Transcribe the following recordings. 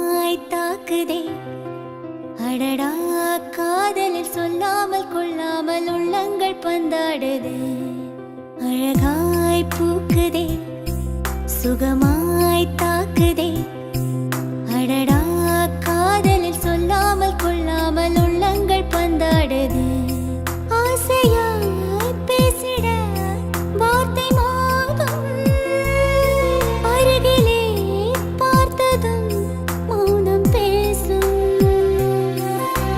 சுகமாய் தாக்குதே அடடா காதலில் சொல்லாமல் கொள்ளாமல் உள்ளங்கள் பந்தாடுதே அழகாய் பூக்குதே சுகமாய் தாக்குதே அடடா காதலில் சொல்லாமல் கொள்ளாமல் உள்ளங்கள் பந்தாடுதே ஆசையாய் பேசிட வார்த்தை மோதும் அருகிலே பார்த்ததும் மௌனம் பேசும்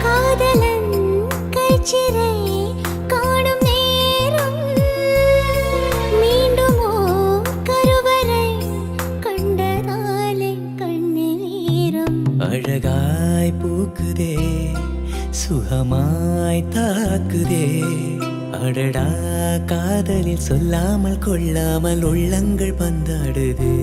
காதலன் கைச்சிறை காணும் நேரம் மீண்டுமோ கருவறை கண்டதாலே கண்ணில் ஈரம் அழகாய் பூக்குதே சுகமாய் தாக்குதே அடடா காதலில் சொல்லாமல் கொள்ளாமல் உள்ளங்கள் பந்தாடுதே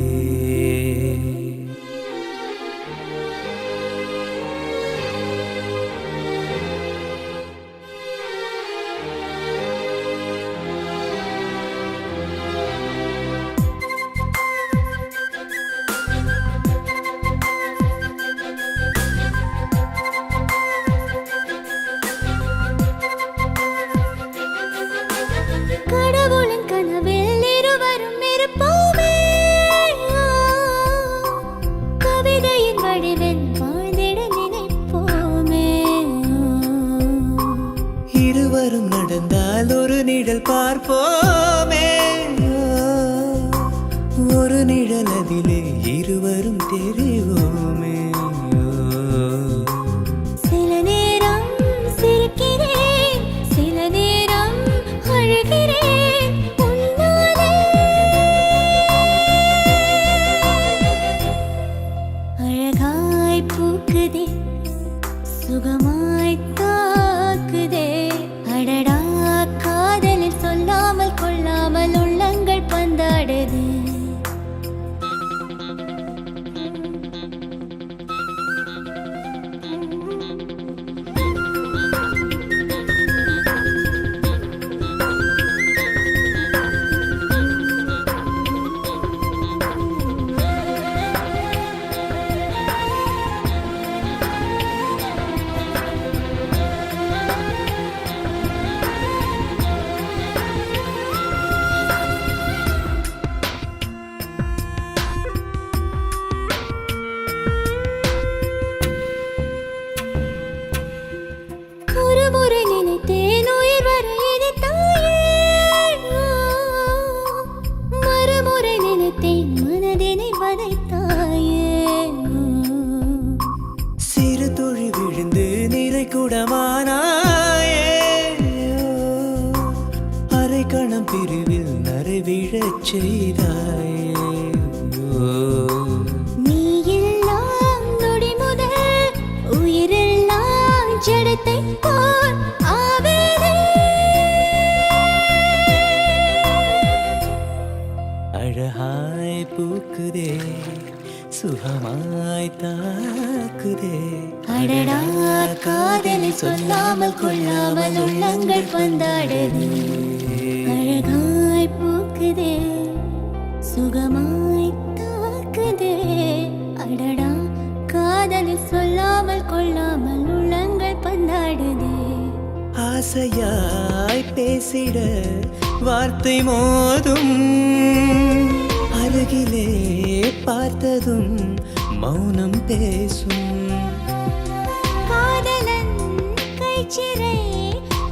கடவுளின் கனவில் இருவரும் இருப்போமே கவிதையின் வடிவில் வாழ்ந்திட நினைப்போமே இருவரும் நடந்தால் ஒரு நிழல் பார்ப்போமே ஒரு நிழல் அதிலே இருவரும் தெரிவோமே சில நேரம் சிரிக்கிறேன் சில நேரம் அழுகிறேன் உன்னாலே அழகாய் பூக்குதே சுகமாய் தாக்குதே அடடா காதலில் சொல்லாமல் கொள்ளாமல் உள்ளங்கள் பந்தாடுதே ஒருமுறை நினைத்தேன் உயிர் வர இனித்தாயே மறுமுறை நினைத்தேன் மனதினை வதைத்தாயே சிறு துளி விழுந்து நிறை குடமானாயே அரை கணம் பிரிவில் நரை விழச் செய்தாயே நீ எல்லாம் நொடி முதல் உயிரெல்லாம் ஜடத்தை போல் ஆவேனே அழகாய் பூக்குதே சுகமாய் தாக்குதே அடடா காதலில் சொல்லாமல் கொள்ளாமல் உள்ளங்கள் பந்தாடுதே அழகாய் பூக்குதே சுகமாய் தாக்குதே அடடா காதலில் சொல்லாமல் கொள்ளாமல் உள்ளங்கள் பந்தாடுதே ஆசையாய் பேசிட வார்த்தை மோதும் அருகிலே பார்த்ததும் மௌனம் பேசும் காதலன் கைச்சிறை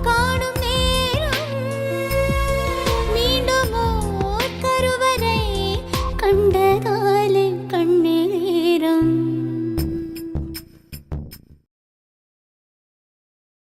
காணும் நேரம் மீண்டும் ஓர் கருவறை கண்டதாலே